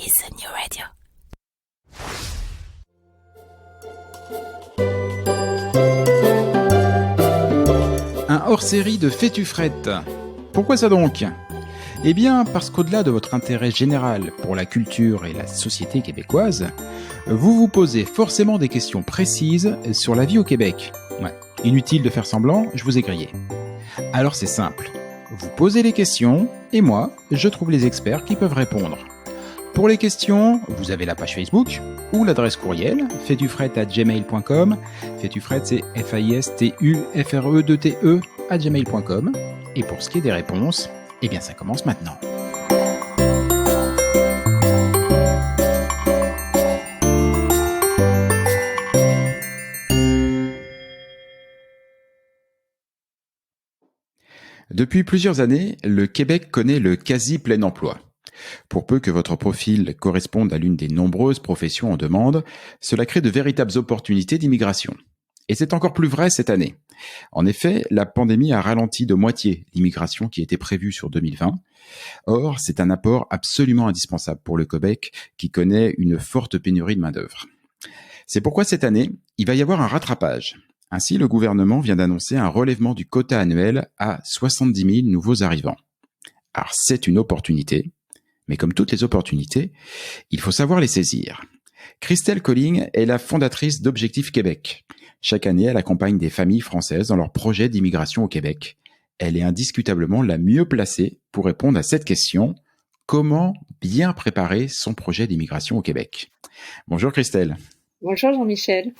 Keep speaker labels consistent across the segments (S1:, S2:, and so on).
S1: is the new radio.
S2: Un hors-série de Fais-tu-frette. Pourquoi ça donc ? Eh bien, parce qu'au-delà de votre intérêt général pour la culture et la société québécoise, vous vous posez forcément des questions précises sur la vie au Québec. Ouais, inutile de faire semblant, je vous ai grillé. Alors c'est simple, vous posez les questions, et moi, je trouve les experts qui peuvent répondre. Pour les questions, vous avez la page Facebook ou l'adresse courriel faitufrette@gmail.com. Faitufrette, c'est FAISTUFRE2TE @gmail.com. Et pour ce qui est des réponses, eh bien ça commence maintenant. Depuis plusieurs années, le Québec connaît le quasi-plein emploi. Pour peu que votre profil corresponde à l'une des nombreuses professions en demande, cela crée de véritables opportunités d'immigration. Et c'est encore plus vrai cette année. En effet, la pandémie a ralenti de moitié l'immigration qui était prévue sur 2020. Or, c'est un apport absolument indispensable pour le Québec qui connaît une forte pénurie de main-d'œuvre. C'est pourquoi cette année, il va y avoir un rattrapage. Ainsi, le gouvernement vient d'annoncer un relèvement du quota annuel à 70 000 nouveaux arrivants. Alors, c'est une opportunité. Mais comme toutes les opportunités, il faut savoir les saisir. Christelle Colling est la fondatrice d'Objectif Québec. Chaque année, elle accompagne des familles françaises dans leurs projets d'immigration au Québec. Elle est indiscutablement la mieux placée pour répondre à cette question. Comment bien préparer son projet d'immigration au Québec ? Bonjour Christelle.
S3: Bonjour Jean-Michel.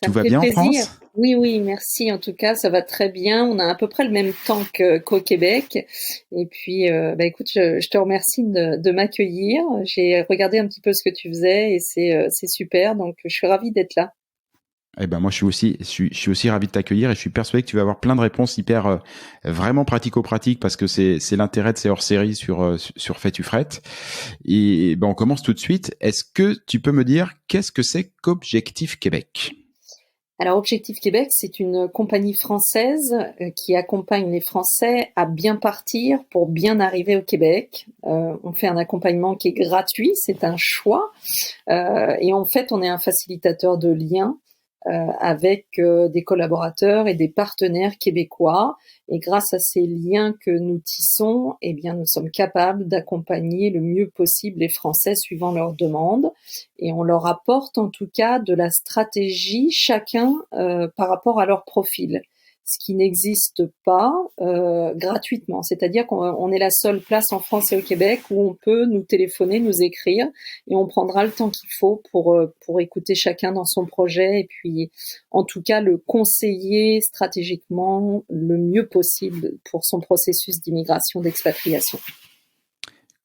S2: Tout va bien
S3: plaisir.
S2: en France ?
S3: Oui, merci. En tout cas, ça va très bien. On a à peu près le même temps qu'au Québec. Et puis, écoute, je te remercie de m'accueillir. J'ai regardé un petit peu ce que tu faisais et c'est super. Donc, je suis ravie d'être là.
S2: Eh ben moi je suis aussi ravi de t'accueillir et je suis persuadé que tu vas avoir plein de réponses hyper vraiment pratico-pratiques parce que c'est l'intérêt de ces hors-séries sur Fais-tu-frette. Et ben on commence tout de suite. Est-ce que tu peux me dire qu'est-ce que c'est qu'Objectif Québec ?
S3: Alors, Objectif Québec, c'est une compagnie française qui accompagne les Français à bien partir pour bien arriver au Québec. On fait un accompagnement qui est gratuit, c'est un choix. Et en fait, on est un facilitateur de liens avec des collaborateurs et des partenaires québécois. Et grâce à ces liens que nous tissons, eh bien, nous sommes capables d'accompagner le mieux possible les Français suivant leurs demandes. Et on leur apporte en tout cas de la stratégie chacun par rapport à leur profil. Ce qui n'existe pas gratuitement. C'est-à-dire qu'on est la seule place en France et au Québec où on peut nous téléphoner, nous écrire, et on prendra le temps qu'il faut pour écouter chacun dans son projet et puis, en tout cas, le conseiller stratégiquement le mieux possible pour son processus d'immigration, d'expatriation.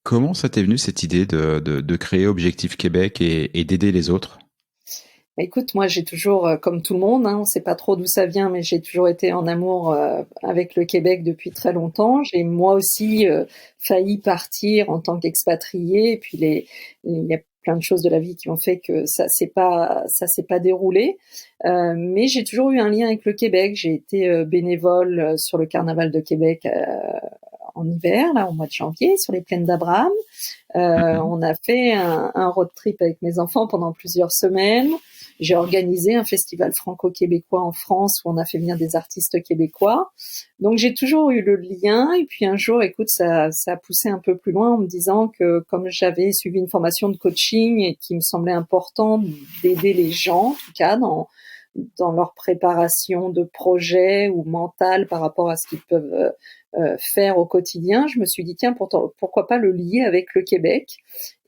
S2: Comment ça t'est venu cette idée de créer Objectif Québec et d'aider les autres ?
S3: Écoute, moi j'ai toujours, comme tout le monde, on ne sait pas trop d'où ça vient, mais j'ai toujours été en amour avec le Québec depuis très longtemps. J'ai moi aussi failli partir en tant qu'expatriée, et puis il y a plein de choses de la vie qui ont fait que ça s'est pas déroulé. Mais j'ai toujours eu un lien avec le Québec. J'ai été bénévole sur le Carnaval de Québec en hiver, là, au mois de janvier, sur les plaines d'Abraham. On a fait un road trip avec mes enfants pendant plusieurs semaines. J'ai organisé un festival franco-québécois en France où on a fait venir des artistes québécois. Donc j'ai toujours eu le lien. Et puis un jour, écoute, ça a poussé un peu plus loin en me disant que comme j'avais suivi une formation de coaching et qu'il me semblait important d'aider les gens, en tout cas dans leur préparation de projet ou mentale par rapport à ce qu'ils peuvent faire au quotidien, je me suis dit tiens, pourquoi pas le lier avec le Québec,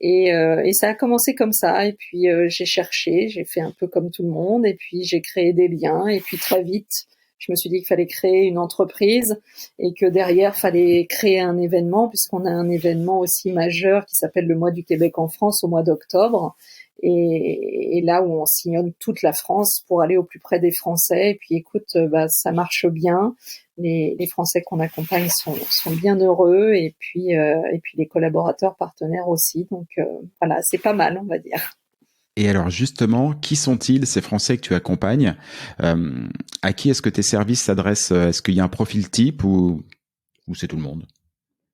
S3: et ça a commencé comme ça. Et puis j'ai cherché, j'ai fait un peu comme tout le monde, et puis j'ai créé des liens, et puis très vite je me suis dit qu'il fallait créer une entreprise et que derrière fallait créer un événement, puisqu'on a un événement aussi majeur qui s'appelle le Mois du Québec en France au mois d'octobre. Et là où on sillonne toute la France pour aller au plus près des Français. Et puis écoute, ça marche bien. Les Français qu'on accompagne sont bien heureux, et puis les collaborateurs partenaires aussi. Donc voilà, c'est pas mal, on va dire.
S2: Et alors justement, qui sont-ils ces Français que tu accompagnes ? À qui est-ce que tes services s'adressent ? Est-ce qu'il y a un profil type ou c'est tout le monde ?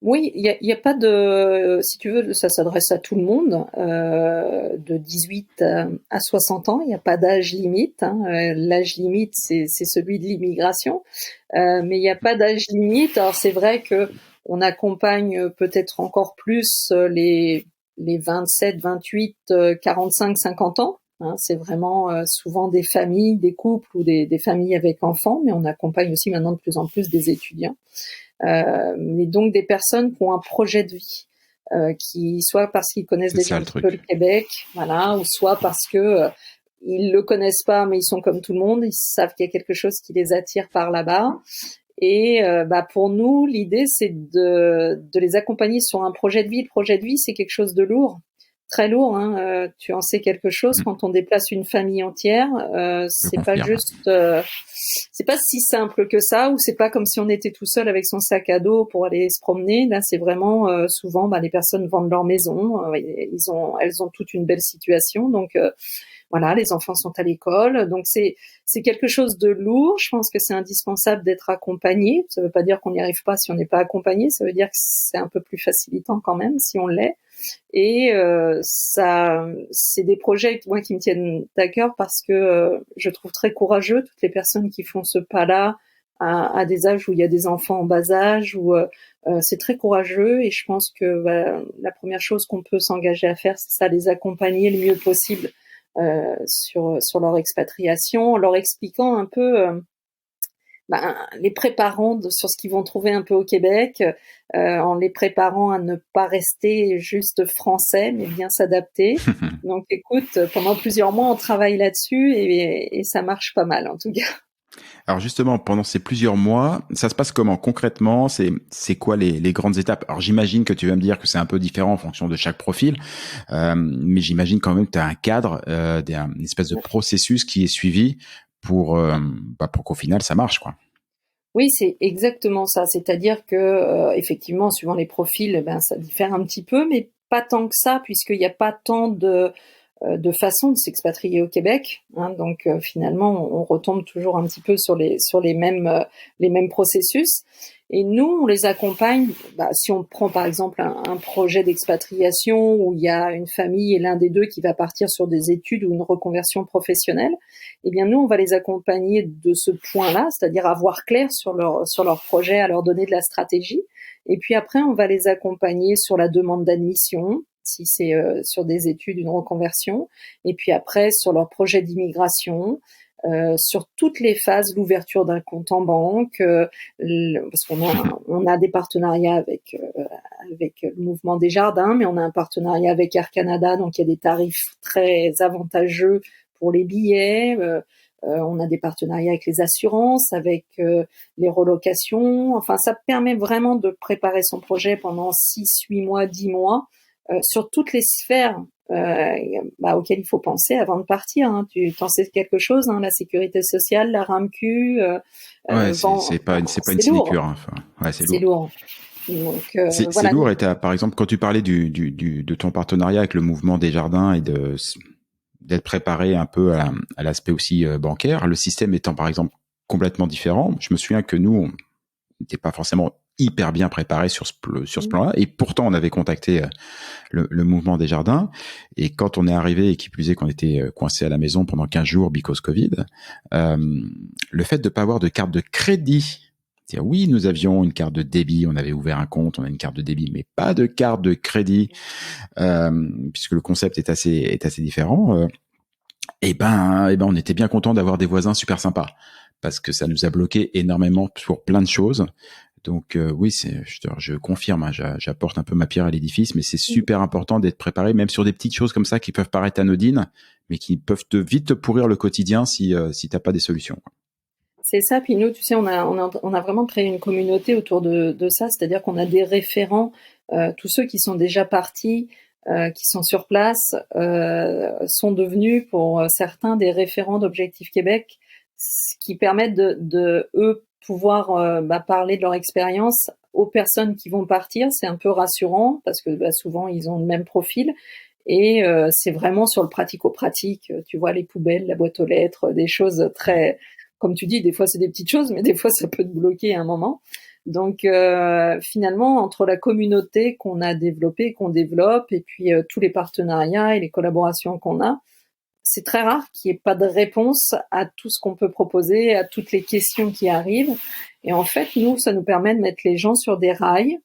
S3: Oui, il y a pas de, si tu veux, ça s'adresse à tout le monde, de 18 à 60 ans. Il n'y a pas d'âge limite, hein. L'âge limite, c'est celui de l'immigration, mais il n'y a pas d'âge limite. Alors c'est vrai que on accompagne peut-être encore plus les 27, 28, 45, 50 ans. Hein, c'est vraiment souvent des familles, des couples ou des familles avec enfants, mais on accompagne aussi maintenant de plus en plus des étudiants. Mais donc des personnes qui ont un projet de vie, qui soit parce qu'ils connaissent
S2: C'est
S3: déjà
S2: ça
S3: un
S2: le
S3: petit peu le
S2: truc.
S3: Québec, voilà, ou soit parce que ils le connaissent pas, mais ils sont comme tout le monde, ils savent qu'il y a quelque chose qui les attire par là-bas. Et pour nous, l'idée c'est de les accompagner sur un projet de vie. Le projet de vie, c'est quelque chose de lourd, très lourd. Hein. Tu en sais quelque chose
S2: Mm.
S3: quand on déplace une famille entière.
S2: Je
S3: C'est pas
S2: confirme.
S3: juste, c'est pas si simple que ça, ou c'est pas comme si on était tout seul avec son sac à dos pour aller se promener. Là, c'est vraiment souvent, les personnes vendent leur maison, elles ont toute une belle situation, donc voilà, les enfants sont à l'école, donc c'est quelque chose de lourd. Je pense que c'est indispensable d'être accompagné. Ça ne veut pas dire qu'on n'y arrive pas si on n'est pas accompagné. Ça veut dire que c'est un peu plus facilitant quand même si on l'est. Et ça, c'est des projets moi qui me tiennent à cœur parce que je trouve très courageux toutes les personnes qui font ce pas-là à des âges où il y a des enfants en bas âge, où c'est très courageux. Et je pense que la première chose qu'on peut s'engager à faire, c'est ça, les accompagner le mieux possible sur leur expatriation, en leur expliquant un peu, les préparant sur ce qu'ils vont trouver un peu au Québec, en les préparant à ne pas rester juste français, mais bien s'adapter. Donc, écoute, pendant plusieurs mois, on travaille là-dessus et ça marche pas mal, en tout cas.
S2: Alors justement, pendant ces plusieurs mois, ça se passe comment concrètement? C'est quoi les grandes étapes? Alors j'imagine que tu vas me dire que c'est un peu différent en fonction de chaque profil, mais j'imagine quand même que tu as un cadre, une espèce de processus qui est suivi pour pour qu'au final ça marche, quoi.
S3: Oui, c'est exactement ça. C'est-à-dire que, effectivement, suivant les profils, ça diffère un petit peu, mais pas tant que ça, puisqu'il n'y a pas tant de façons de s'expatrier au Québec. Hein. Donc, finalement, on retombe toujours un petit peu sur les mêmes processus. Et nous, on les accompagne. Si on prend par exemple un projet d'expatriation où il y a une famille et l'un des deux qui va partir sur des études ou une reconversion professionnelle, eh bien nous, on va les accompagner de ce point-là, c'est-à-dire avoir clair sur leur projet, à leur donner de la stratégie. Et puis après, on va les accompagner sur la demande d'admission, si c'est sur des études, une reconversion, et puis après sur leur projet d'immigration, sur toutes les phases, l'ouverture d'un compte en banque, parce on a des partenariats avec le Mouvement des Jardins, mais on a un partenariat avec Air Canada, donc il y a des tarifs très avantageux pour les billets. On a des partenariats avec les assurances, avec les relocations. Enfin, ça permet vraiment de préparer son projet pendant 6, 8 mois, 10 mois, sur toutes les sphères auxquelles il faut penser avant de partir. Hein. Tu t'en sais quelque chose, hein, la sécurité sociale, la RAMQ,
S2: Ouais, c'est pas une
S3: c'est lourd.
S2: sinecure, hein. Enfin, ouais, c'est
S3: C'est
S2: lourd.
S3: lourd. Donc
S2: C'est
S3: voilà.
S2: lourd. Et par exemple, quand tu parlais de ton partenariat avec le Mouvement des Jardins et d'être préparé un peu à l'aspect aussi bancaire, le système étant par exemple complètement différent. Je me souviens que nous, on n'était pas forcément hyper bien préparé sur ce plan-là, et pourtant on avait contacté le Mouvement des Jardins, et quand on est arrivé, et qui plus est qu'on était coincé à la maison pendant 15 jours because Covid, le fait de pas avoir de carte de crédit. C'est-à-dire, oui, nous avions une carte de débit, on avait ouvert un compte, on a une carte de débit, mais pas de carte de crédit, puisque le concept est assez différent. On était bien content d'avoir des voisins super sympas, parce que ça nous a bloqué énormément pour plein de choses. Donc oui, je confirme, hein, j'apporte un peu ma pierre à l'édifice, mais c'est super important d'être préparé, même sur des petites choses comme ça qui peuvent paraître anodines, mais qui peuvent vite te pourrir le quotidien si t'as pas des solutions.
S3: C'est ça. Puis nous, tu sais, on a vraiment créé une communauté autour de ça, c'est-à-dire qu'on a des référents, tous ceux qui sont déjà partis, qui sont sur place, sont devenus pour certains des référents d'Objectif Québec, ce qui permettent de eux pouvoir parler de leur expérience aux personnes qui vont partir. C'est un peu rassurant parce que souvent ils ont le même profil. Et c'est vraiment sur le pratico-pratique. Tu vois, les poubelles, la boîte aux lettres, des choses très, comme tu dis, des fois c'est des petites choses, mais des fois ça peut te bloquer à un moment. Donc finalement, entre la communauté qu'on a développée, qu'on développe, et puis tous les partenariats et les collaborations qu'on a, c'est très rare qu'il n'y ait pas de réponse à tout ce qu'on peut proposer, à toutes les questions qui arrivent. Et en fait, nous, ça nous permet de mettre les gens sur des rails.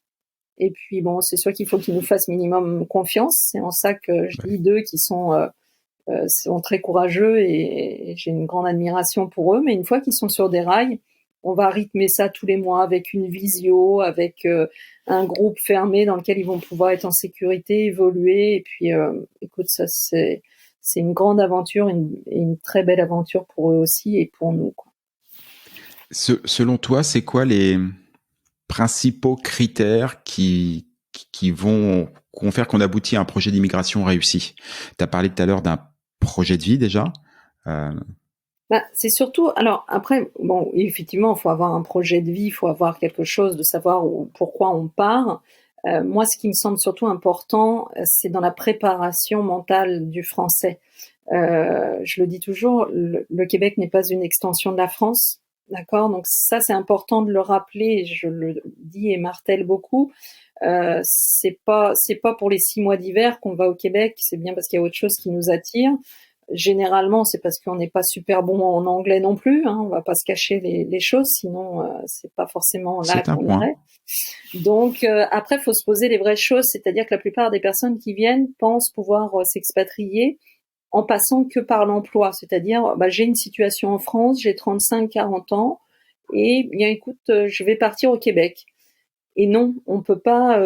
S3: Et puis bon, c'est sûr qu'il faut qu'ils nous fassent minimum confiance. C'est en ça que je dis d'eux qui sont très courageux et j'ai une grande admiration pour eux. Mais une fois qu'ils sont sur des rails, on va rythmer ça tous les mois avec une visio, avec un groupe fermé dans lequel ils vont pouvoir être en sécurité, évoluer. Et puis, écoute, ça c'est une grande aventure, une très belle aventure pour eux aussi et pour nous, quoi.
S2: Selon toi, c'est quoi les principaux critères qui vont faire qu'on aboutit à un projet d'immigration réussi? Tu as parlé tout à l'heure d'un projet de vie déjà.
S3: C'est surtout, alors après, bon, effectivement, il faut avoir un projet de vie, il faut avoir quelque chose de savoir pourquoi on part. Moi, ce qui me semble surtout important, c'est dans la préparation mentale du français. Je le dis toujours, le Québec n'est pas une extension de la France, d'accord? Donc ça, c'est important de le rappeler. Je le dis et martèle beaucoup. C'est pas pour les 6 mois d'hiver qu'on va au Québec. C'est bien parce qu'il y a autre chose qui nous attire. Généralement, c'est parce qu'on n'est pas super bon en anglais non plus. Hein, on va pas se cacher les choses, sinon c'est pas forcément là qu'on irait. Donc après, faut se poser les vraies choses, c'est-à-dire que la plupart des personnes qui viennent pensent pouvoir s'expatrier en passant que par l'emploi, c'est-à-dire j'ai une situation en France, j'ai 35-40 ans et bien écoute, je vais partir au Québec. Et non, on peut pas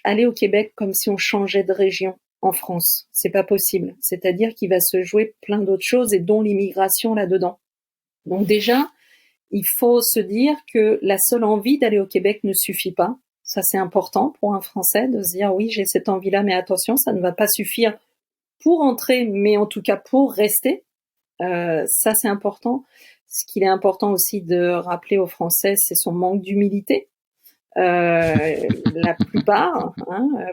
S3: aller au Québec comme si on changeait de région en France. C'est pas possible. C'est-à-dire qu'il va se jouer plein d'autres choses et dont l'immigration là-dedans. Donc déjà, il faut se dire que la seule envie d'aller au Québec ne suffit pas. Ça, c'est important pour un Français de se dire oui, j'ai cette envie-là, mais attention, ça ne va pas suffire pour entrer, mais en tout cas pour rester. Ça, c'est important. Ce qu'il est important aussi de rappeler aux Français, c'est son manque d'humilité. La plupart,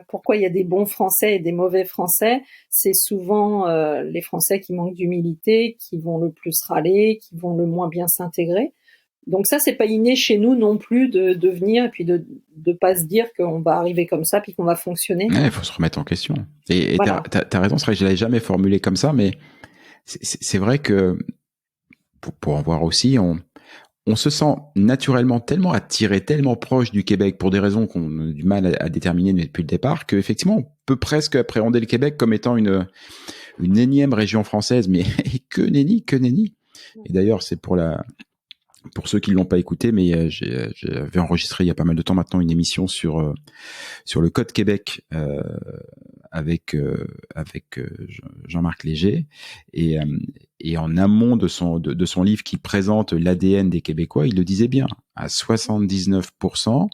S3: pourquoi il y a des bons Français et des mauvais Français, c'est souvent les Français qui manquent d'humilité, qui vont le plus râler, qui vont le moins bien s'intégrer. Donc ça, c'est pas inné chez nous non plus de venir et puis de pas se dire qu'on va arriver comme ça puis qu'on va fonctionner.
S2: Il faut se remettre en question. Et voilà. T'as raison, c'est vrai que je l'avais jamais formulé comme ça, mais c'est vrai que pour en voir aussi, on se sent naturellement tellement attiré, tellement proche du Québec pour des raisons qu'on a du mal à déterminer depuis le départ, qu'effectivement, on peut presque appréhender le Québec comme étant une énième région française, mais que nenni. Et d'ailleurs, c'est pour ceux qui ne l'ont pas écouté, mais j'avais enregistré il y a pas mal de temps maintenant une émission sur le Code Québec avec Jean-Marc Léger et en amont de son livre qui présente l'ADN des Québécois, il le disait bien, à 79%,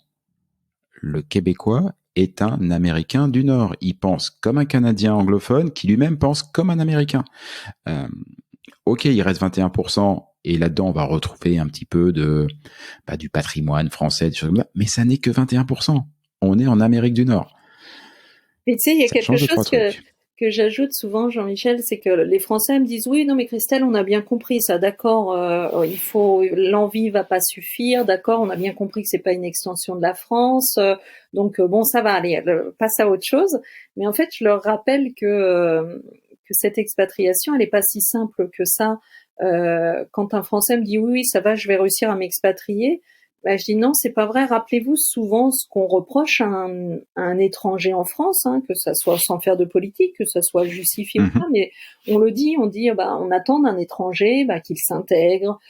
S2: le Québécois est un Américain du Nord. Il pense comme un Canadien anglophone qui lui-même pense comme un Américain. Ok, il reste 21%. Et là-dedans, on va retrouver un petit peu du patrimoine français, des choses comme ça. Mais ça n'est que 21%. On est en Amérique du Nord.
S3: Mais tu sais, il y a quelque chose que j'ajoute souvent, Jean-Michel, c'est que les Français me disent oui, non mais Christelle, on a bien compris ça, d'accord, l'envie va pas suffire, d'accord, on a bien compris que c'est pas une extension de la France, donc bon, ça va aller, passe à autre chose. Mais en fait, je leur rappelle que cette expatriation, elle est pas si simple que ça. Quand un Français me dit oui, ça va, je vais réussir à m'expatrier, je dis non, c'est pas vrai. Rappelez-vous souvent ce qu'on reproche à un étranger en France, que ça soit sans faire de politique, que ça soit justifié ou pas, mais on le dit, on dit on attend d'un étranger qu'il s'intègre,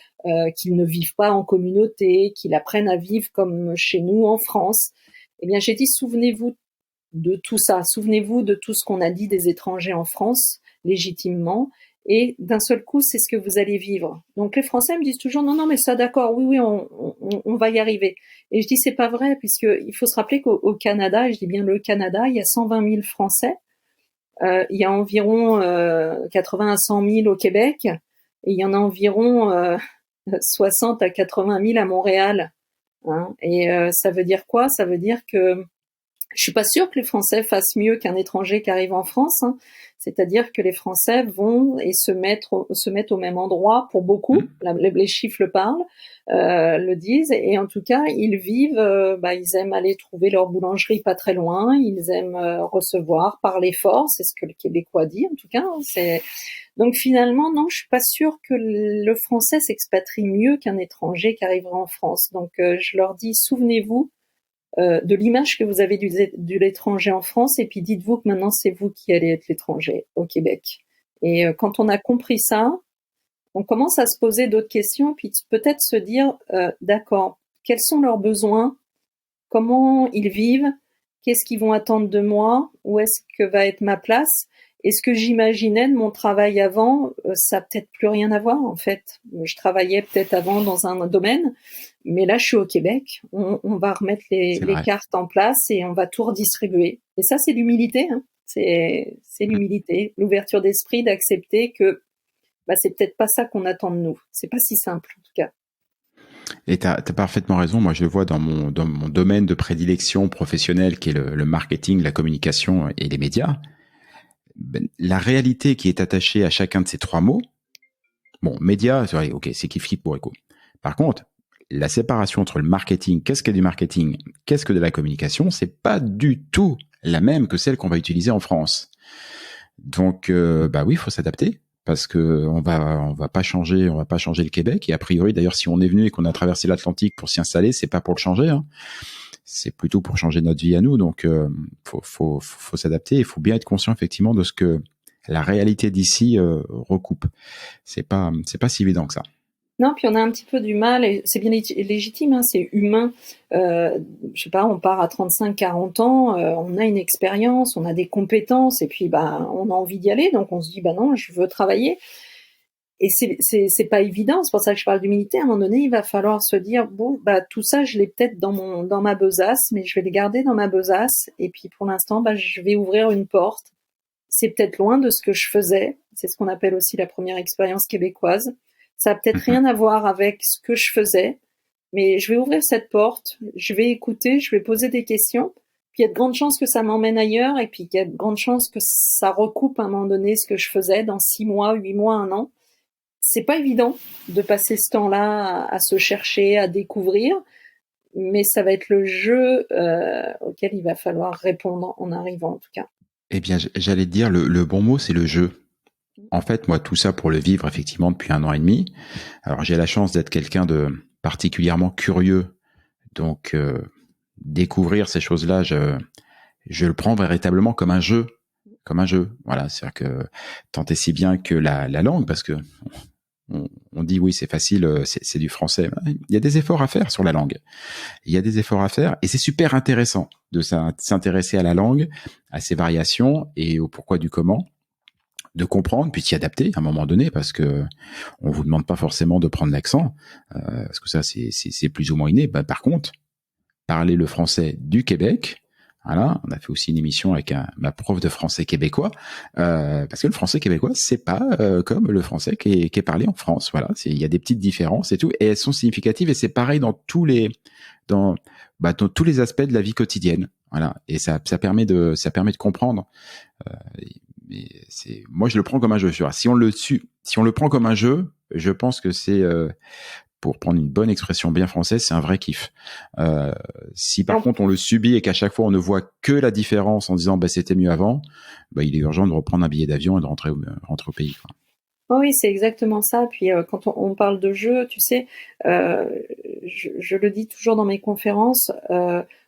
S3: qu'il ne vive pas en communauté, qu'il apprenne à vivre comme chez nous en France. Eh bien, j'ai dit souvenez-vous de tout ça, souvenez-vous de tout ce qu'on a dit des étrangers en France légitimement. Et d'un seul coup, c'est ce que vous allez vivre. Donc les Français me disent toujours non mais ça d'accord, oui on va y arriver. Et je dis c'est pas vrai puisque il faut se rappeler qu'au Canada, et je dis bien le Canada, il y a 120 000 Français, il y a environ 80 à 100 000 au Québec et il y en a environ 60 à 80 000 à Montréal. Et ça veut dire quoi? Ça veut dire que Je suis pas sûre que les Français fassent mieux qu'un étranger qui arrive en France, hein. C'est-à-dire que les Français vont et se mettent au même endroit pour beaucoup. Les chiffres le parlent, le disent. Et en tout cas, ils vivent, ils aiment aller trouver leur boulangerie pas très loin. Ils aiment recevoir, parler fort. C'est ce que le Québécois dit, en tout cas. Donc finalement, non, je suis pas sûre que le Français s'expatrie mieux qu'un étranger qui arriverait en France. Donc je leur dis, souvenez-vous de l'image que vous avez de l'étranger en France, et puis dites-vous que maintenant c'est vous qui allez être l'étranger au Québec. Et quand on a compris ça, on commence à se poser d'autres questions, puis peut-être se dire, d'accord, quels sont leurs besoins, comment ils vivent, qu'est-ce qu'ils vont attendre de moi, où est-ce que va être ma place. Et ce que j'imaginais de mon travail avant, ça n'a peut-être plus rien à voir en fait. Je travaillais peut-être avant dans un domaine, mais là je suis au Québec. On va remettre les cartes en place et on va tout redistribuer. Et ça c'est l'humilité, hein. C'est l'humilité, l'ouverture d'esprit, d'accepter que c'est peut-être pas ça qu'on attend de nous. C'est pas si simple en tout cas.
S2: Et t'as parfaitement raison. Moi, je le vois dans mon domaine de prédilection professionnelle, qui est le marketing, la communication et les médias. La réalité qui est attachée à chacun de ces trois mots, bon, médias, ok, c'est kiff pour écho. Par contre, la séparation entre le marketing, qu'est-ce qu'est du marketing, qu'est-ce que de la communication, c'est pas du tout la même que celle qu'on va utiliser en France. Donc, oui, il faut s'adapter, parce que on va pas changer le Québec. Et a priori, d'ailleurs, si on est venu et qu'on a traversé l'Atlantique pour s'y installer, c'est pas pour le changer, hein. C'est plutôt pour changer notre vie à nous. Donc, faut s'adapter. Il faut bien être conscient effectivement de ce que la réalité d'ici recoupe. C'est pas si évident que ça.
S3: Non, puis on a un petit peu du mal, et c'est bien légitime, hein, c'est humain. Je sais pas, on part à 35-40 ans, on a une expérience, on a des compétences, et puis on a envie d'y aller, donc on se dit non, je veux travailler. Et c'est pas évident, c'est pour ça que je parle d'humilité. À un moment donné, il va falloir se dire tout ça, je l'ai peut-être dans ma besace, mais je vais les garder dans ma besace. Et puis pour l'instant, je vais ouvrir une porte. C'est peut-être loin de ce que je faisais. C'est ce qu'on appelle aussi la première expérience québécoise. Ça a peut-être rien à voir avec ce que je faisais, mais je vais ouvrir cette porte, je vais écouter, je vais poser des questions. Puis il y a de grandes chances que ça m'emmène ailleurs, et puis il y a de grandes chances que ça recoupe à un moment donné ce que je faisais dans 6 mois, 8 mois, 1 an. C'est pas évident de passer ce temps-là à se chercher, à découvrir, mais ça va être le jeu auquel il va falloir répondre en arrivant, en tout cas.
S2: Eh bien, j'allais te dire, le bon mot, c'est le jeu. En fait, moi, tout ça pour le vivre, effectivement, depuis 1 an et demi. Alors, j'ai la chance d'être quelqu'un de particulièrement curieux. Donc, découvrir ces choses-là, je le prends véritablement comme un jeu. Comme un jeu. Voilà, c'est-à-dire que tant et si bien que la langue, parce que on dit oui, c'est facile, c'est du français. Il y a des efforts à faire sur la langue. Il y a des efforts à faire, et c'est super intéressant de s'intéresser à la langue, à ses variations et au pourquoi du comment, de comprendre puis s'y adapter à un moment donné, parce que on vous demande pas forcément de prendre l'accent, parce que ça c'est plus ou moins inné. Par contre, parler le français du Québec. Voilà, on a fait aussi une émission avec ma prof de français québécois, parce que le français québécois, c'est pas comme le français qui est parlé en France. Voilà, il y a des petites différences et tout, et elles sont significatives, et c'est pareil dans tous les aspects de la vie quotidienne. Voilà, et ça permet de comprendre. Mais moi je le prends comme un jeu. Si on le prend comme un jeu, je pense que c'est pour prendre une bonne expression bien française, c'est un vrai kiff. Si par contre on le subit et qu'à chaque fois on ne voit que la différence en disant c'était mieux avant, il est urgent de reprendre un billet d'avion et de rentrer au pays, quoi.
S3: Oui, c'est exactement ça. Puis quand on parle de jeu, tu sais, je le dis toujours dans mes conférences,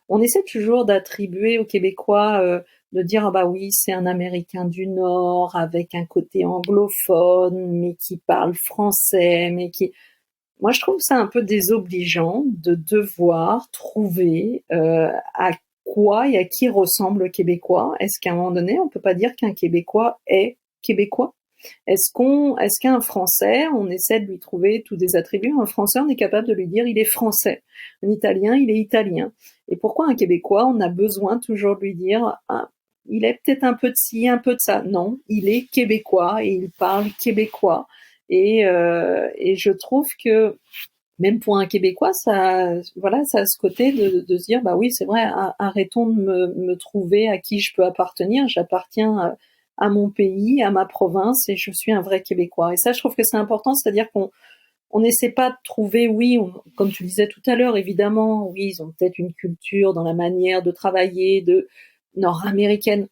S3: on essaie toujours d'attribuer aux Québécois, de dire oui, c'est un Américain du Nord avec un côté anglophone, mais qui parle français, Moi, je trouve ça un peu désobligeant de devoir trouver à quoi et à qui ressemble le Québécois. Est-ce qu'à un moment donné, on peut pas dire qu'un Québécois est Québécois? Est-ce qu'un Français, on essaie de lui trouver tous des attributs? Un Français, on est capable de lui dire il est français. Un Italien, il est italien. Et pourquoi un Québécois, on a besoin toujours de lui dire il est peut-être un peu de ci, un peu de ça? Non, il est québécois et il parle québécois. Et je trouve que même pour un Québécois, ça, voilà, ça a ce côté de se dire, bah oui, c'est vrai, arrêtons de me trouver à qui je peux appartenir. J'appartiens à mon pays, à ma province, et je suis un vrai Québécois. Et ça, je trouve que c'est important, c'est-à-dire qu'on n'essaie pas de trouver, oui, comme tu disais tout à l'heure, évidemment, oui, ils ont peut-être une culture dans la manière de travailler, de nord-américaine.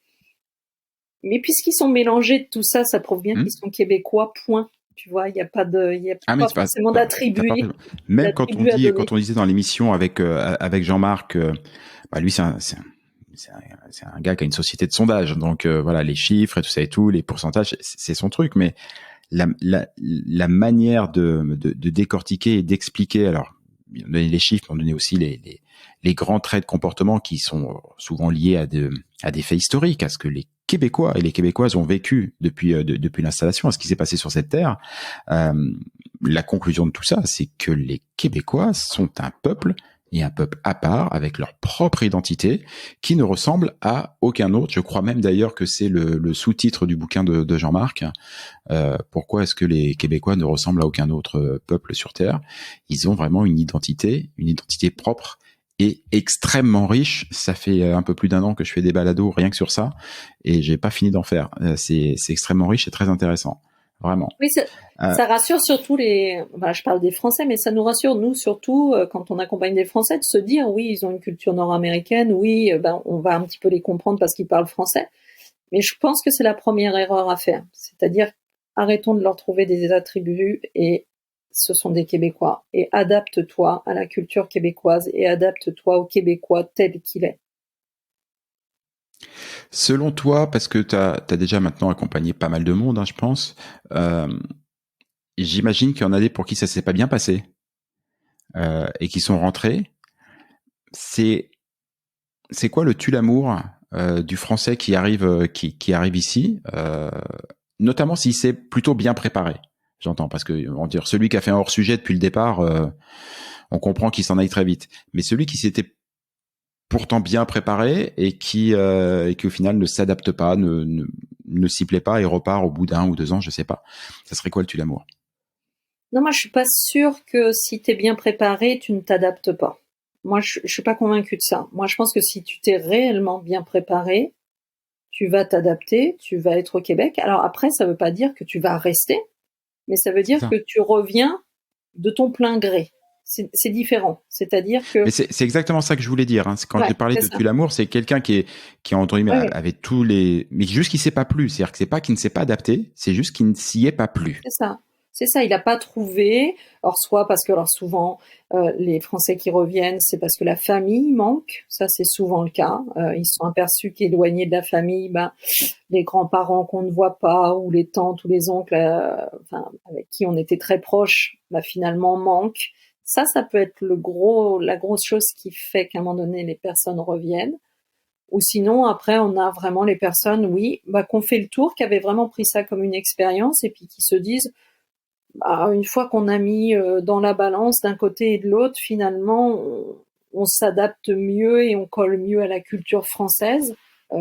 S3: Mais puisqu'ils sont mélangés de tout ça, ça prouve bien qu'ils sont québécois, point. Tu vois, il n'y a pas
S2: Ah mais
S3: pas forcément d'attributs
S2: même
S3: à donner.
S2: quand on disait dans l'émission avec Jean-Marc, bah lui c'est un gars qui a une société de sondage, donc voilà, les chiffres et tout ça et tout, les pourcentages, c'est son truc, mais la manière de décortiquer et d'expliquer, alors on donné les chiffres, on donnait aussi les grands traits de comportement qui sont souvent liés à des faits historiques, à ce que les Québécois et les Québécoises ont vécu depuis l'installation, à ce qui s'est passé sur cette terre. La conclusion de tout ça, c'est que les Québécois sont un peuple, et un peuple à part, avec leur propre identité, qui ne ressemble à aucun autre. Je crois même d'ailleurs que c'est le sous-titre du bouquin de Jean-Marc. Pourquoi est-ce que les Québécois ne ressemblent à aucun autre peuple sur Terre? Ils ont vraiment une identité propre et extrêmement riche. Ça fait un peu plus d'un an que je fais des balados rien que sur ça, et j'ai pas fini d'en faire. C'est extrêmement riche et très intéressant, vraiment.
S3: Oui, ça rassure surtout je parle des Français, mais ça nous rassure, nous, surtout, quand on accompagne des Français, de se dire, oui, ils ont une culture nord-américaine, oui, on va un petit peu les comprendre parce qu'ils parlent français. Mais je pense que c'est la première erreur à faire. C'est-à-dire, arrêtons de leur trouver des attributs, et ce sont des Québécois. Et adapte-toi à la culture québécoise et adapte-toi au Québécois tel qu'il est.
S2: Selon toi, parce que tu as déjà maintenant accompagné pas mal de monde, hein, je pense, j'imagine qu'il y en a des pour qui ça s'est pas bien passé et qui sont rentrés. C'est quoi le tue-l'amour du français qui arrive ici, notamment s'il s'est plutôt bien préparé. J'entends, parce que on va dire celui qui a fait un hors sujet depuis le départ, on comprend qu'il s'en aille très vite. Mais celui qui s'était pourtant bien préparé et qui au final ne s'adapte pas, ne s'y plaît pas et repart au bout d'1 ou 2 ans, je sais pas. Ça serait quoi le tue-l'amour?
S3: Non, moi, je suis pas sûre que si t'es bien préparé, tu ne t'adaptes pas. Moi, je suis pas convaincue de ça. Moi, je pense que si tu t'es réellement bien préparé, tu vas t'adapter, tu vas être au Québec. Alors après, ça veut pas dire que tu vas rester, mais ça veut
S2: C'est
S3: dire
S2: ça.
S3: que tu reviens de ton plein gré. C'est différent. C'est-à-dire que,
S2: Mais c'est exactement ça que je voulais dire. Hein. Quand
S3: ouais,
S2: j'ai parlé
S3: c'est
S2: de
S3: ça.
S2: tue-l'amour, c'est quelqu'un qui entre guillemets
S3: Ouais, ouais,
S2: avait tous les, mais juste qui s'est pas plu. C'est-à-dire que c'est pas qu'il ne s'est pas adapté, c'est juste qu'il ne s'y est pas plu.
S3: c'est ça. C'est ça, il n'a pas trouvé. Alors soit parce que, alors souvent, les Français qui reviennent, c'est parce que la famille manque. Ça, c'est souvent le cas. Ils sont aperçus qu'éloignés de la famille, les grands-parents qu'on ne voit pas, ou les tantes ou les oncles, avec qui on était très proches, finalement manquent. Ça peut être la grosse chose qui fait qu'à un moment donné, les personnes reviennent. Ou sinon, après, on a vraiment les personnes, oui, qu'on fait le tour, qui avaient vraiment pris ça comme une expérience, et puis qui se disent, une fois qu'on a mis dans la balance d'un côté et de l'autre, finalement, on s'adapte mieux et on colle mieux à la culture française,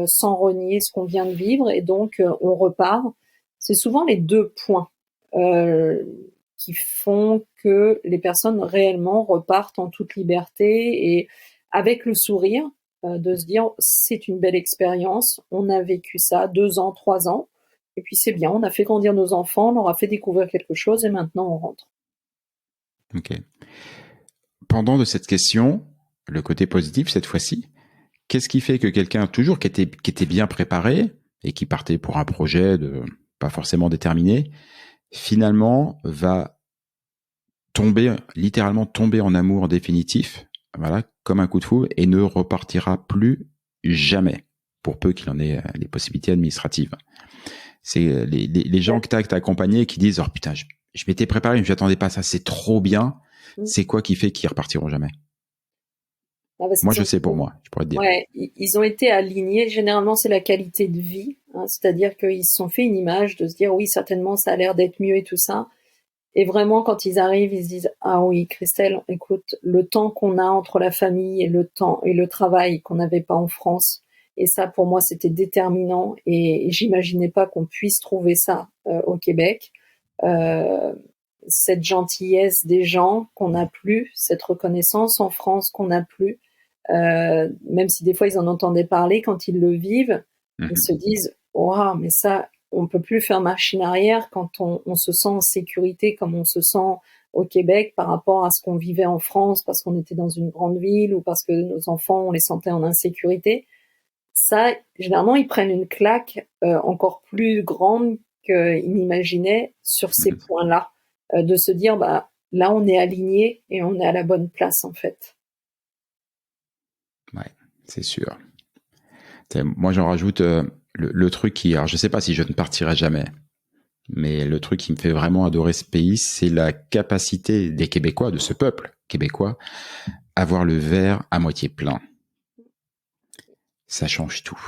S3: sans renier ce qu'on vient de vivre, et donc on repart. C'est souvent les deux points euh, qui font que les personnes réellement repartent en toute liberté et avec le sourire, de se dire c'est une belle expérience, on a vécu ça 2 ans, 3 ans, et puis c'est bien, on a fait grandir nos enfants, on leur a fait découvrir quelque chose, et maintenant on rentre.
S2: Ok. Pendant de cette question, le côté positif cette fois-ci, qu'est-ce qui fait que quelqu'un toujours qui était bien préparé et qui partait pour un projet de pas forcément déterminé, finalement va littéralement tomber en amour définitif, voilà, comme un coup de foudre, et ne repartira plus jamais, pour peu qu'il en ait les possibilités administratives. C'est les gens que t'as accompagnés qui disent, oh putain, je m'étais préparé, mais je n'attendais pas à ça, c'est trop bien. C'est quoi qui fait qu'ils repartiront jamais?
S3: Parce
S2: Moi,
S3: qu'ils
S2: je sais pour
S3: ont,
S2: moi, je pourrais te dire.
S3: ouais, ils ont été alignés. Généralement, c'est la qualité de vie, hein, c'est-à-dire qu'ils se sont fait une image de se dire oui, certainement, ça a l'air d'être mieux et tout ça. Et vraiment, quand ils arrivent, ils se disent ah oui, Christelle, écoute, le temps qu'on a entre la famille et le temps et le travail qu'on n'avait pas en France. Et ça, pour moi, c'était déterminant. Et j'imaginais pas qu'on puisse trouver ça au Québec. Euh, cette gentillesse des gens qu'on n'a plus, cette reconnaissance en France qu'on n'a plus. Même si des fois ils en entendaient parler, quand ils le vivent, ils se disent « Waouh, mais ça, on peut plus faire machine arrière quand on se sent en sécurité comme on se sent au Québec par rapport à ce qu'on vivait en France parce qu'on était dans une grande ville ou parce que nos enfants, on les sentait en insécurité. » Ça, généralement, ils prennent une claque encore plus grande qu'ils n'imaginaient sur ces points-là, de se dire bah là, on est aligné et on est à la bonne place en fait.
S2: Ouais, c'est sûr. Moi, j'en rajoute le truc qui, alors je sais pas si je ne partirai jamais, mais le truc qui me fait vraiment adorer ce pays, c'est la capacité des Québécois, de ce peuple québécois, à voir le verre à moitié plein. Ça change tout.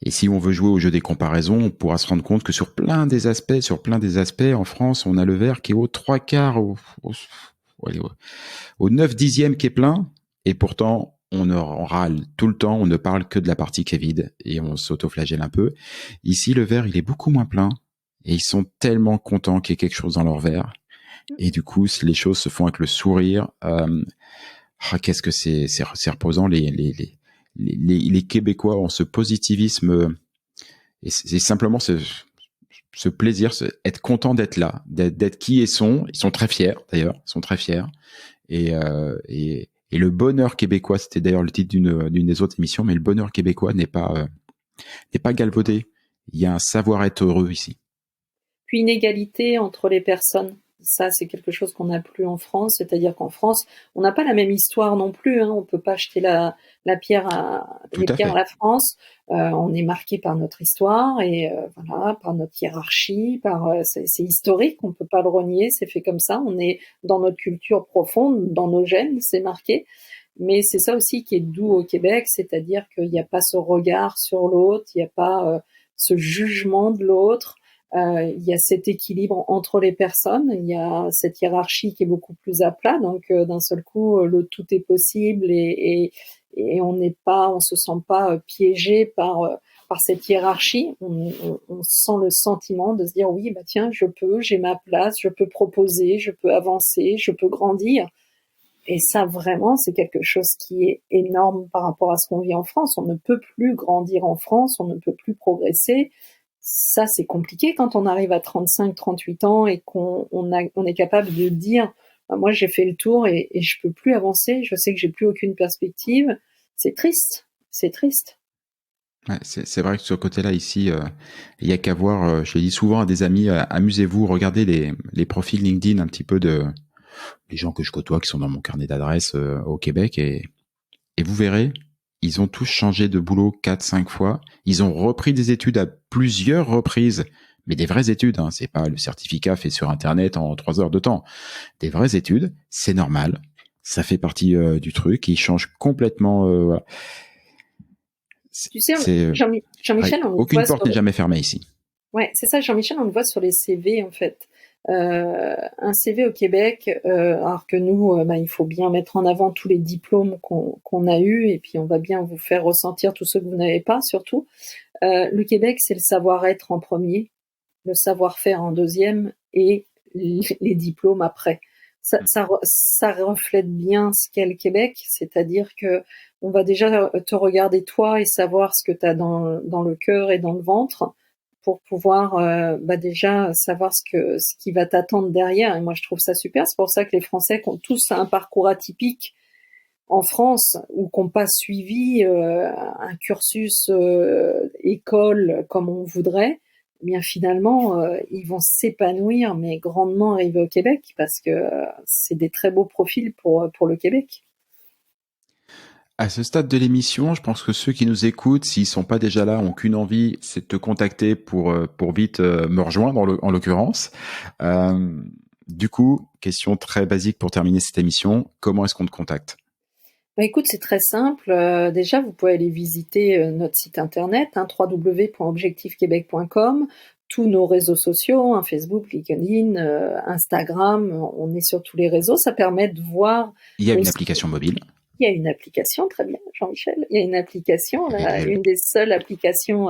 S2: Et si on veut jouer au jeu des comparaisons, on pourra se rendre compte que sur plein des aspects, en France, on a le verre qui est au 3/4, au 9/10 qui est plein, et pourtant, on râle tout le temps, on ne parle que de la partie qui est vide, et on s'autoflagelle un peu. Ici, le verre, il est beaucoup moins plein, et ils sont tellement contents qu'il y ait quelque chose dans leur verre. Et du coup, les choses se font avec le sourire. Qu'est-ce que c'est reposant, les Québécois ont ce positivisme, et c'est simplement ce plaisir, être content d'être là, d'être qui ils sont très fiers d'ailleurs, ils sont très fiers, et le bonheur québécois, c'était d'ailleurs le titre d'une des autres émissions, mais le bonheur québécois n'est pas galvaudé, il y a un savoir-être heureux ici.
S3: Puis une égalité entre les personnes. Ça, c'est quelque chose qu'on n'a plus en France, c'est-à-dire qu'en France, on n'a pas la même histoire non plus. Hein. On peut pas jeter les pierres à la France. On est marqué par notre histoire et voilà, par notre hiérarchie, c'est historique. On peut pas le renier. C'est fait comme ça. On est dans notre culture profonde, dans nos gènes, c'est marqué. Mais c'est ça aussi qui est doux au Québec, c'est-à-dire qu'il n'y a pas ce regard sur l'autre, il n'y a pas ce jugement de l'autre. Il y a cet équilibre entre les personnes, il y a cette hiérarchie qui est beaucoup plus à plat, donc d'un seul coup le tout est possible et on se sent pas piégé par cette hiérarchie. On sent le sentiment de se dire oui bah tiens j'ai ma place, je peux proposer, je peux avancer, je peux grandir. Et ça vraiment c'est quelque chose qui est énorme par rapport à ce qu'on vit en France. On ne peut plus grandir en France, on ne peut plus progresser. Ça, c'est compliqué quand on arrive à 35, 38 ans et qu'on est capable de dire moi j'ai fait le tour et je peux plus avancer, je sais que j'ai plus aucune perspective. C'est triste, c'est triste.
S2: Ouais, c'est vrai que sur ce côté-là ici, il y a qu'à voir, je le dis souvent à des amis, amusez-vous, regardez les profils LinkedIn un petit peu de les gens que je côtoie qui sont dans mon carnet d'adresses au Québec, et vous verrez, ils ont tous changé de boulot 4-5 fois. Ils ont repris des études à plusieurs reprises, mais des vraies études, hein. C'est pas le certificat fait sur Internet en 3 heures de temps. Des vraies études, c'est normal. Ça fait partie du truc. Ils changent complètement. Voilà.
S3: Tu sais, Jean-Michel, on
S2: aucune porte n'est jamais fermée ici.
S3: Ouais, c'est ça, Jean-Michel, on le voit sur les CV en fait. Un CV au Québec, alors que nous, il faut bien mettre en avant tous les diplômes qu'on a eus et puis on va bien vous faire ressentir tous ceux que vous n'avez pas surtout. Le Québec, c'est le savoir-être en premier, le savoir-faire en deuxième et les diplômes après. Ça reflète bien ce qu'est le Québec, c'est-à-dire que on va déjà te regarder toi et savoir ce que tu as dans le cœur et dans le ventre pour pouvoir déjà savoir ce qui va t'attendre derrière. Et moi, je trouve ça super. C'est pour ça que les Français qui ont tous un parcours atypique en France ou qui n'ont pas suivi un cursus école comme on voudrait, eh bien finalement, ils vont s'épanouir, mais grandement arriver au Québec parce que c'est des très beaux profils pour le Québec.
S2: À ce stade de l'émission, je pense que ceux qui nous écoutent, s'ils sont pas déjà là, ont qu'une envie, c'est de te contacter pour vite me rejoindre en l'occurrence. Du coup, question très basique pour terminer cette émission, comment est-ce qu'on te contacte ?
S3: Écoute, c'est très simple. Déjà, vous pouvez aller visiter notre site internet, www.objectifquebec.com, tous nos réseaux sociaux, Facebook, LinkedIn, Instagram, on est sur tous les réseaux. Ça permet de voir.
S2: Il y a une application mobile.
S3: Il y a une application, très bien, Jean-Michel. Il y a une application, là, une des seules applications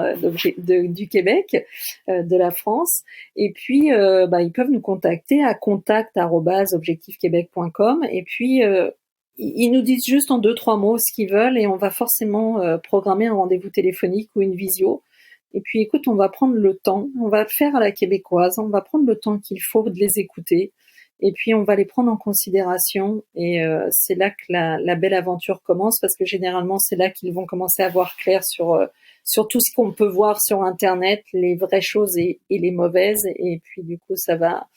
S3: du Québec, de la France. Et puis, ils peuvent nous contacter à contact@objectifquebec.com. Et puis, ils nous disent juste en 2-3 mots ce qu'ils veulent et on va forcément programmer un rendez-vous téléphonique ou une visio. Et puis, écoute, on va prendre le temps, on va faire à la québécoise, on va prendre le temps qu'il faut de les écouter. Et puis on va les prendre en considération et c'est là que la belle aventure commence parce que généralement c'est là qu'ils vont commencer à voir clair sur tout ce qu'on peut voir sur Internet, les vraies choses et les mauvaises. Et puis du coup ça va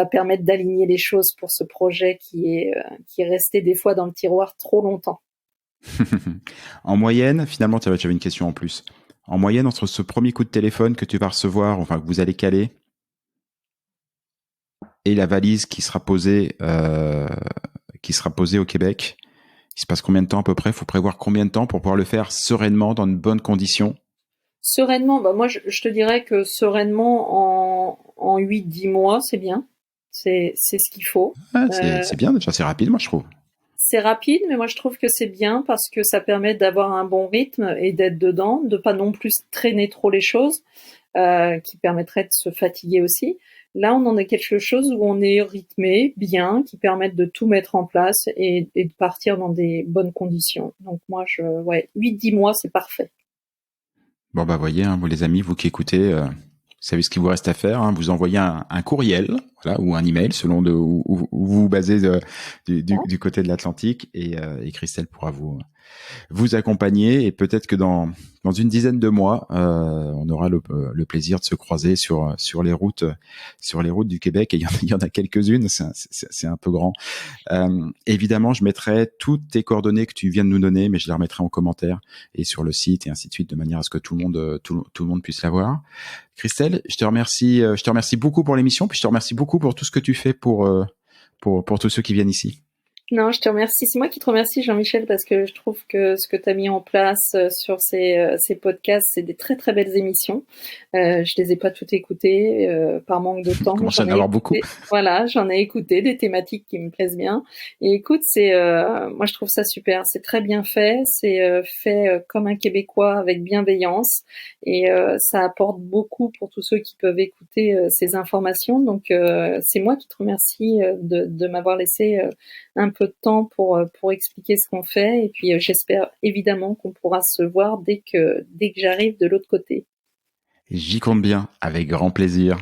S3: permettre d'aligner les choses pour ce projet qui est resté des fois dans le tiroir trop longtemps.
S2: En moyenne, finalement, tu avais une question en plus. En moyenne, entre ce premier coup de téléphone que tu vas recevoir, enfin que vous allez caler, et la valise qui sera posée au Québec, il se passe combien de temps à peu près? Il faut prévoir combien de temps pour pouvoir le faire sereinement, dans de bonnes conditions?
S3: Sereinement, moi je te dirais que sereinement en 8-10 mois, c'est bien. C'est ce qu'il faut.
S2: C'est bien déjà, c'est rapide moi je trouve.
S3: C'est rapide, mais moi je trouve que c'est bien parce que ça permet d'avoir un bon rythme et d'être dedans, de pas non plus traîner trop les choses, qui permettrait de se fatiguer aussi. Là, on en a quelque chose où on est rythmé, bien, qui permettent de tout mettre en place et de partir dans des bonnes conditions. Donc moi, 8-10 mois, c'est parfait.
S2: Bon voyez, vous les amis, vous qui écoutez, vous savez ce qu'il vous reste à faire. Vous envoyez un courriel, voilà, ou un email selon où vous vous basez du côté de l'Atlantique, et Christelle pourra vous accompagner, et peut-être que dans une dizaine de mois, on aura le plaisir de se croiser sur les routes du Québec, et il y en a quelques-unes, c'est un peu grand. Évidemment, je mettrai toutes tes coordonnées que tu viens de nous donner, mais je les remettrai en commentaire et sur le site et ainsi de suite, de manière à ce que tout le monde puisse l'avoir. Christelle, je te remercie beaucoup pour l'émission, puis je te remercie beaucoup pour tout ce que tu fais pour tous ceux qui viennent ici.
S3: Non, je te remercie. C'est moi qui te remercie, Jean-Michel, parce que je trouve que ce que tu as mis en place sur ces podcasts, c'est des très très belles émissions. Je les ai pas toutes écoutées par manque de temps.
S2: Commence à en avoir beaucoup.
S3: Voilà, j'en ai écouté des thématiques qui me plaisent bien. Et écoute, moi je trouve ça super. C'est très bien fait. C'est fait comme un Québécois avec bienveillance et ça apporte beaucoup pour tous ceux qui peuvent écouter ces informations. Donc c'est moi qui te remercie de m'avoir laissé un peu de temps pour expliquer ce qu'on fait, et puis j'espère évidemment qu'on pourra se voir dès que j'arrive de l'autre côté.
S2: J'y compte bien, avec grand plaisir.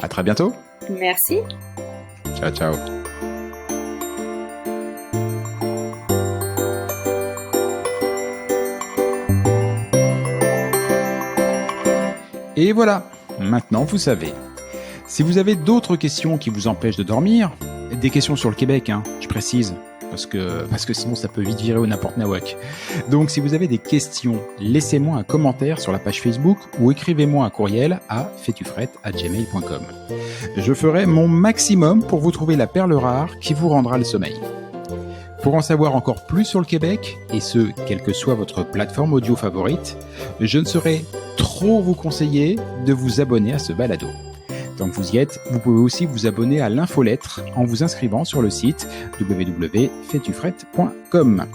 S2: À très bientôt.
S3: Merci.
S2: Ciao, ciao. Et voilà, maintenant vous savez. Si vous avez d'autres questions qui vous empêchent de dormir, des questions sur le Québec, je précise, parce que sinon ça peut vite virer au n'importe nawak. Donc si vous avez des questions, laissez-moi un commentaire sur la page Facebook ou écrivez-moi un courriel à faitufrette@gmail.com. Je ferai mon maximum pour vous trouver la perle rare qui vous rendra le sommeil. Pour en savoir encore plus sur le Québec, et ce, quelle que soit votre plateforme audio favorite, je ne saurais trop vous conseiller de vous abonner à ce balado. Tant que vous y êtes, vous pouvez aussi vous abonner à l'infolettre en vous inscrivant sur le site www.faitufrette.com.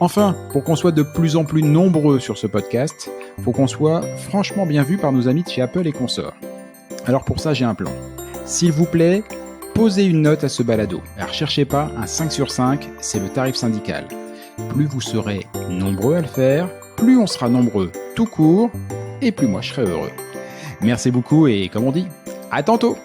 S2: Enfin, pour qu'on soit de plus en plus nombreux sur ce podcast, faut qu'on soit franchement bien vu par nos amis de chez Apple et consorts. Alors pour ça, j'ai un plan. S'il vous plaît, posez une note à ce balado. Alors cherchez pas un 5 sur 5, c'est le tarif syndical. Plus vous serez nombreux à le faire, plus on sera nombreux tout court, et plus moi je serai heureux. Merci beaucoup et comme on dit, à tantôt!